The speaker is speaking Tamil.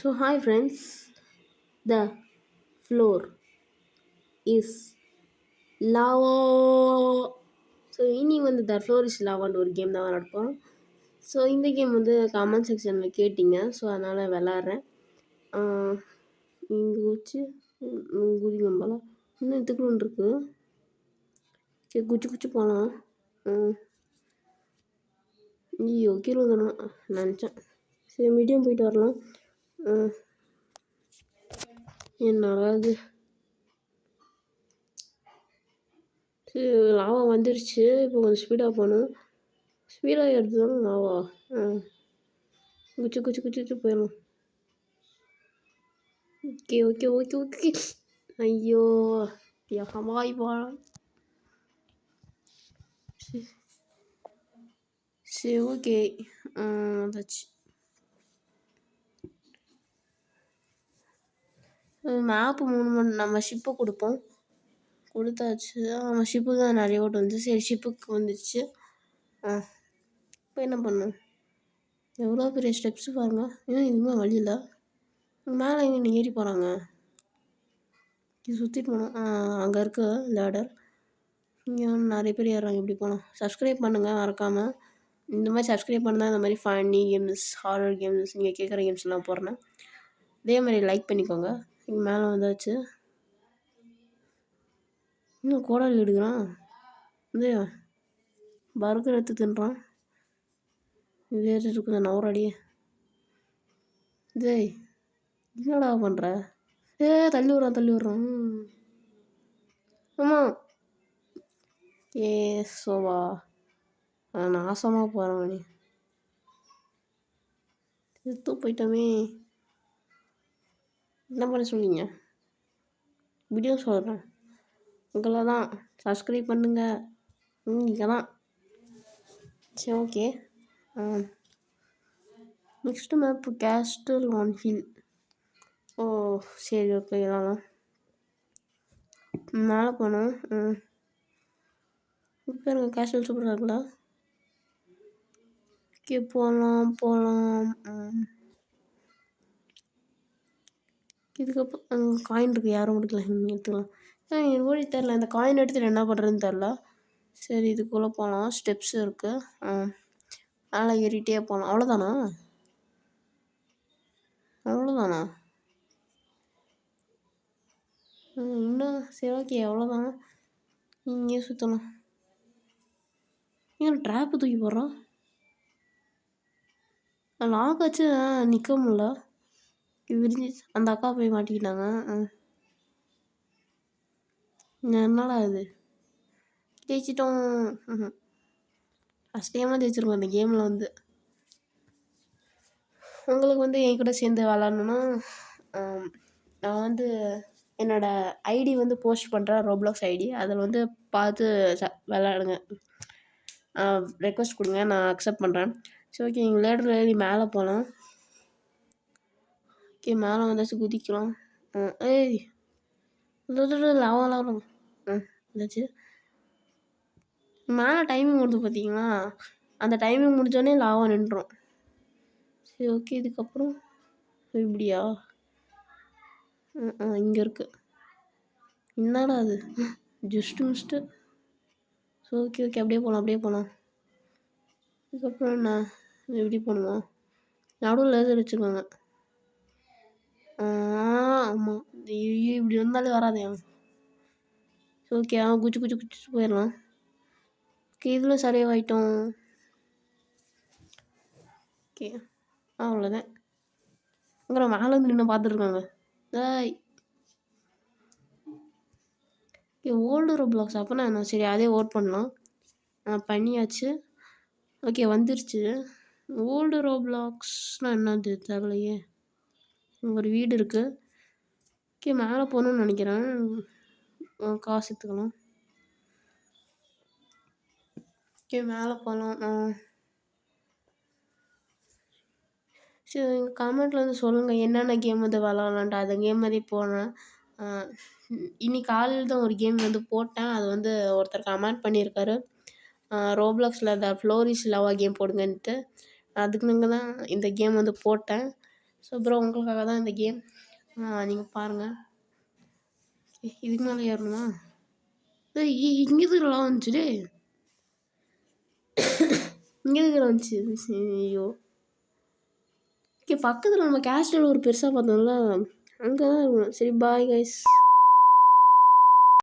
So, hi friends, the floor is lava. So இனி வந்து த ஃப்ளோர் இஸ் லாவான்ற ஒரு கேம் தான் விளாட்போம். ஸோ இந்த கேம் வந்து கமெண்ட் செக்ஷனில் கேட்டிங்க. ஸோ அதனால் விளாட்றேன். இங்கே வச்சு குதிங்க போல இன்னும் இதுக்குன்னு இருக்கு. சரி குச்சி குச்சி போகலாம். ஐயோ கீழே வந்துடணும் நினச்சேன். சரி மீடியம் போயிட்டு வரலாம். என்னடா இது, சரி லாவா வந்துருச்சு. இப்போ கொஞ்சம் ஸ்பீடாக போகணும். ஸ்பீடாக எடுத்துதானே லாவா. குச்சி குச்சி குச்சி போயிடலாம். Okay okay okay okay. ஐயோ ஹவாய் போகலாம். சரி ஓகே அதாச்சு. மேப்பு 3 மணி நம்ம ஷிப்பை கொடுப்போம். கொடுத்தாச்சு. ஷிப்புக்கு தான் நிறைய ஓட்டு வந்து. சரி ஷிப்புக்கு வந்துடுச்சு. இப்போ என்ன பண்ணும்? எவ்வளோ பெரிய ஸ்டெப்ஸு பாருங்கள். ஏன் இதுவுமே வழி இல்லை. மேலே எங்கே ஏறி போகிறாங்க? இது சுற்றிட்டு போனோம். அங்கே இருக்க லேடர். இங்கே நிறைய பேர் ஏறுறாங்க. எப்படி போகலாம்? சப்ஸ்கிரைப் பண்ணுங்கள் மறக்காமல். இந்த மாதிரி சப்ஸ்கிரைப் பண்ணால் இந்த மாதிரி ஃபன்னி கேம்ஸ், ஹாரர் கேம்ஸ், நீங்கள் கேட்குற கேம்ஸ்லாம் போடுறேன். இதே மாதிரி லைக் பண்ணிக்கோங்க. இங்கே மேலே வந்தாச்சு. இன்னும் கோடாலி எடுக்கிறான். இதே பர்கர் எடுத்து தின்றான். இது இருக்குது நவராடியே. இதே என்னடா பண்ணுற? தள்ளி விட்றான். ஆமாம் சோவா நாசமாக போகிறேன். நீ செத்து போயிட்டோமே. என்ன பண்ண சொல்லிங்க? வீடியோ சொல்கிறேன். உங்களை தான் சப்ஸ்கிரைப் பண்ணுங்க. நீங்கள் தான். சரி okay. Next map castle on hill. ஓ சரி ஓகே. இதெல்லாம் மேலே போனோம். இப்போ எனக்கு கேஸ்டல் சூப்பராக இருக்குல்ல. ஓகே போகலாம். இதுக்கப்புறம் காயின் இருக்குது. யாரும் முடிக்கல. எடுத்துக்கலாம். எனக்கு ஓடி தெரில. இந்த காயின் எடுத்துகிட்டு என்ன பண்ணுறதுன்னு தெரில. சரி இதுக்குள்ளே போகலாம். ஸ்டெப்ஸ் இருக்குது. மேலே ஏறிட்டே போகலாம். அவ்வளோதானா? இன்னும் சரி ஓகே அவ்வளோதானா? இங்கே சுற்றலாம். ஏன் ட்ராப்பு தூக்கி போடுறான்? லாக் வச்சு நிற்க முடியல. விரிஞ்சி அந்த அக்கா போய் மாட்டிக்கிட்டாங்க. என்னடா இது? ஜெயிச்சிட்டோம். ஃபஸ்ட் டைமாக ஜெயிச்சிருக்கோம் இந்த கேமில் வந்து. உங்களுக்கு வந்து என் கூட சேர்ந்து விளாட்ணுன்னா நான் வந்து என்னோடய ஐடி வந்து போஸ்ட் பண்ணுறேன். Roblox ID. அதில் வந்து பார்த்து விளாடுங்க. ரெக்வஸ்ட் கொடுங்க. நான் அக்செப்ட் பண்ணுறேன். சரி ஓகே. நீங்கள் லேடரில் ஏறி மேலே போகலாம். ஓகே மேலே வந்தாச்சு. குதிக்கலாம். ஏய் லாவம் வந்தாச்சு. மேலே டைமிங் வருது பார்த்தீங்களா? அந்த டைமிங் முடிஞ்சோடனே லாவா நின்றோம். சரி ஓகே. இதுக்கப்புறம் இப்படியா? இங்கே இருக்குது. என்னடா அது? Just mist. ஸோ ஓகே அப்படியே போகலாம். இதுக்கப்புறம் என்ன எப்படி போகணுமா? நடுவில் லேசர் வச்சுருக்காங்க. ஆமாம் இப்படி வந்தாலே வராதே. ஓகே குச்சி போயிடலாம். ஓகே இதில் சர்வைவ் ஆகிட்டோம். ஓகே அவ்வளோதான். அங்கே மேலே வந்து நின்று பார்த்துருக்காங்க. ஓல்டு ரோப்ளாக்ஸ் அப்போனா என்ன? சரி அதே ஓட் பண்ணலாம். பண்ணியாச்சு. ஓகே வந்துருச்சு. ஓல்டு ரோப்ளாக்ஸ்னால் என்னது தெரியலையே. ஒரு வீடு இருக்குது. ஓகே மேலே போகணுன்னு நினைக்கிறேன். காசு எடுத்துக்கலாம். ஓகே மேலே போகலாம். சரி கமெண்ட்டில் வந்து சொல்லுங்கள் என்னென்ன கேம் வந்து விளாட்லான்ட்டு. அந்த கேம் மாதிரி போனேன். இன்னைக்கு காலையில் தான் ஒரு கேம் வந்து போட்டேன். அது வந்து ஒருத்தர் கமெண்ட் பண்ணியிருக்காரு. ரோப்ளாக்ஸில் the floor is lava game போடுங்கன்ட்டு. அதுக்கு நாங்கள் தான் இந்த கேம் வந்து போட்டேன். ஸோ ப்ரோ உங்களுக்காக தான் இந்த கேம். நீங்கள் பாருங்கள். இதுக்கு மேலே ஏறணுமா? இங்கே இருக்கிறலாம் வந்துச்சு டே. இங்கே இருக்கிற வந்துச்சு. ஐயோ ஓகே, பக்கத்தில் நம்ம கேஸ்டில் ஒரு பெருசாக பார்த்தோம்ல, அங்கே தான் இருக்கணும். சரி பாய் கைஸ்.